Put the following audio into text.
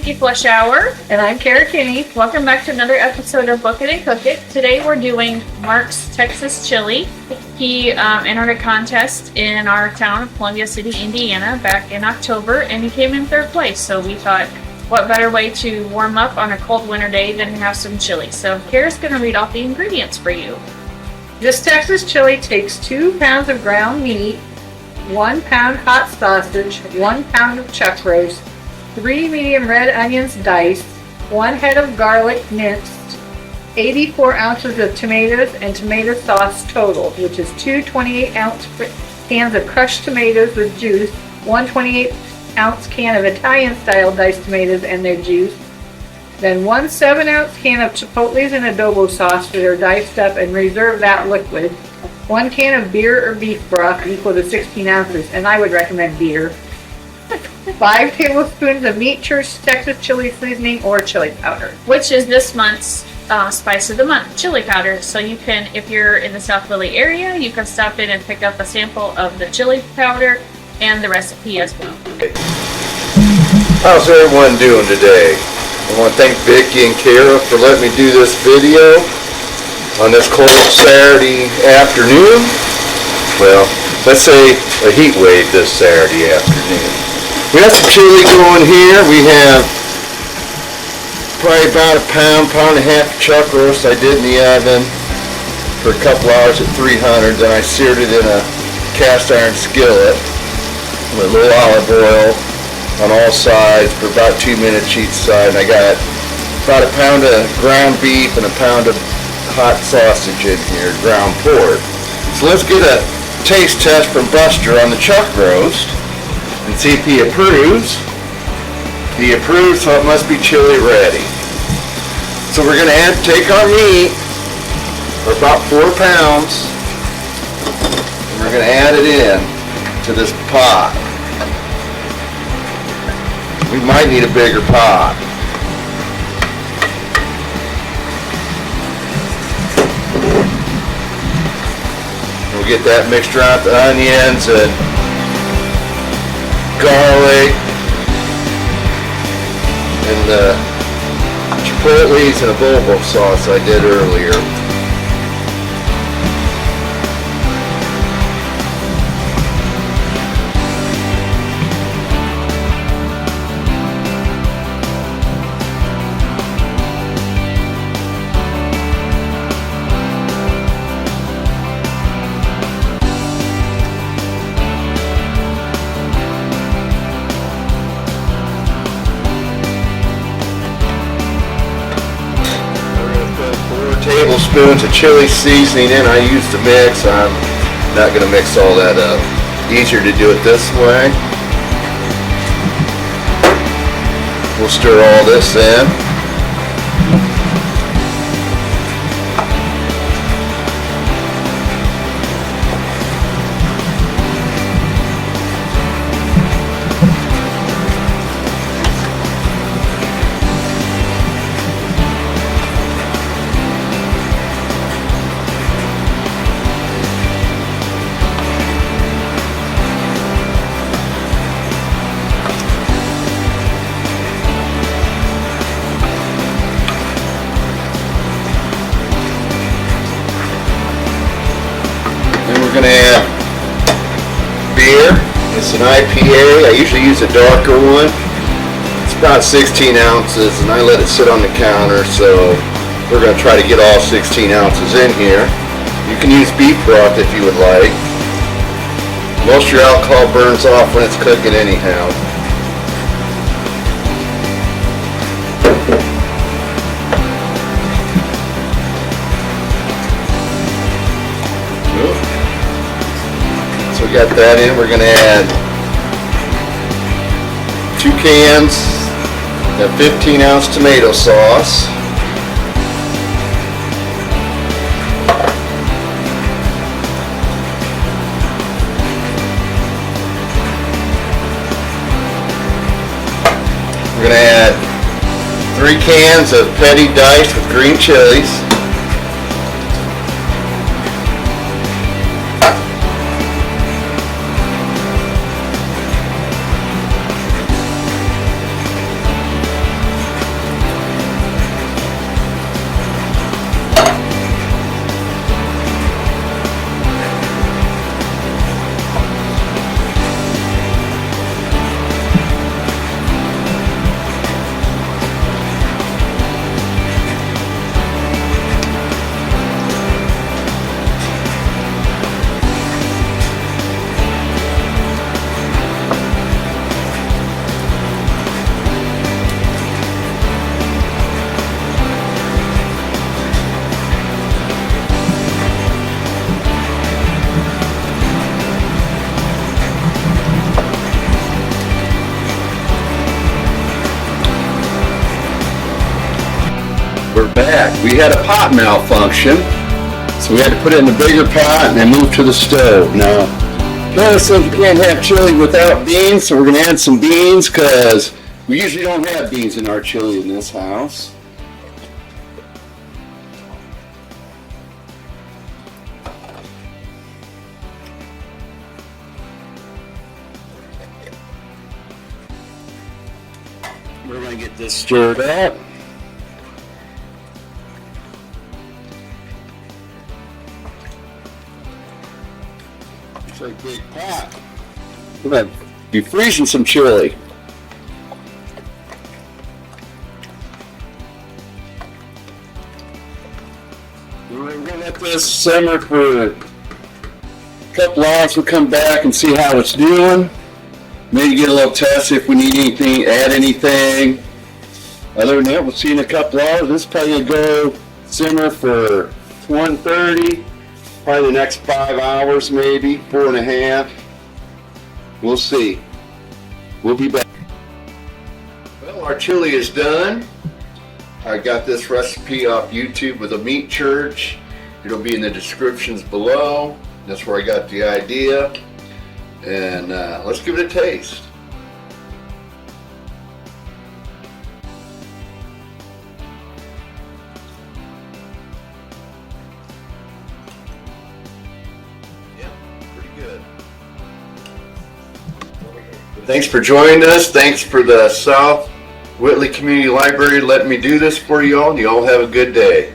Nikki Fleischauer. And I'm Kara Kinney. Welcome back to another episode of Book It and Cook It. Today we're doing Mark's Texas Chili. He entered a contest in our town of Columbia City, Indiana back in October, and he came in third place. So we thought, what better way to warm up on a cold winter day than have some chili? So Kara's going to read off the ingredients for you. This Texas chili takes 2 pounds of ground meat, 1 pound hot sausage, 1 pound of chuck roast, 3 medium red onions diced, 1 head of garlic minced, 84 ounces of tomatoes and tomato sauce total, which is 2 28-ounce cans of crushed tomatoes with juice, 1 28-ounce can of Italian-style diced tomatoes and their juice, then 1 7-ounce can of Chipotles and Adobo Sauce that are diced up and reserve that liquid, 1 can of beer or beef broth equal to 16 ounces, and I would recommend beer. 5 tablespoons of Meat Church Texas chili seasoning or chili powder, which is this month's Spice of the Month, chili powder. So you can, if you're in the South Philly area, you can stop in and pick up a sample of the chili powder and the recipe as well. How's everyone doing today? I want to thank Vicki and Kara for letting me do this video on this cold Saturday afternoon. Well, let's say a heat wave this Saturday afternoon. We have some chili going here. We have probably about a pound and a half of chuck roast I did in the oven for a couple hours at 300. Then I seared it in a cast iron skillet with a little olive oil on all sides for about 2 minutes each side. And I got about a pound of ground beef and a pound of hot sausage in here, ground pork. So let's get a taste test from Buster on the chuck roast and see if he approves. He approves, so it must be chili ready. So we're gonna take our meat, for about 4 pounds, and we're gonna add it in to this pot. We might need a bigger pot. We'll get that mixed around with the onions and garlic and the Chipotles and Adobo sauce I did earlier. Tablespoons of chili seasoning in. I used to mix. I'm not going to mix all that up. Easier to do it this way. We'll stir all this in. We're going to add beer. It's an IPA. I usually use a darker one. It's about 16 ounces and I let it sit on the counter, so we're going to try to get all 16 ounces in here. You can use beef broth if you would like. Most of your alcohol burns off when it's cooking anyhow. So we got that in. We're going to add 2 cans of 15-ounce tomato sauce. We're going to add 3 cans of petty diced with green chilies. back. We had a pot malfunction, so we had to put it in the bigger pot and then move to the stove. Now, notice that you can't have chili without beans, so we're going to add some beans because we usually don't have beans in our chili in this house. We're going to get this stirred up. It's like a big pot. We're going to be freezing some chili. We're going to let this simmer for a couple hours. We'll come back and see how it's doing. Maybe get a little test if we need anything, add anything. Other than that, we'll see in a couple hours. This is probably going to go simmer for 1:30, probably the next 5 hours, maybe 4.5. We'll see. We'll be back. Well, our chili is done. I got this recipe off YouTube with a Meat Church. It'll be in the descriptions below. That's where I got the idea. And let's give it a taste. Yeah, pretty good. Thanks for joining us. Thanks for the South Whitley Community Library letting me do this for you all. You all have a good day.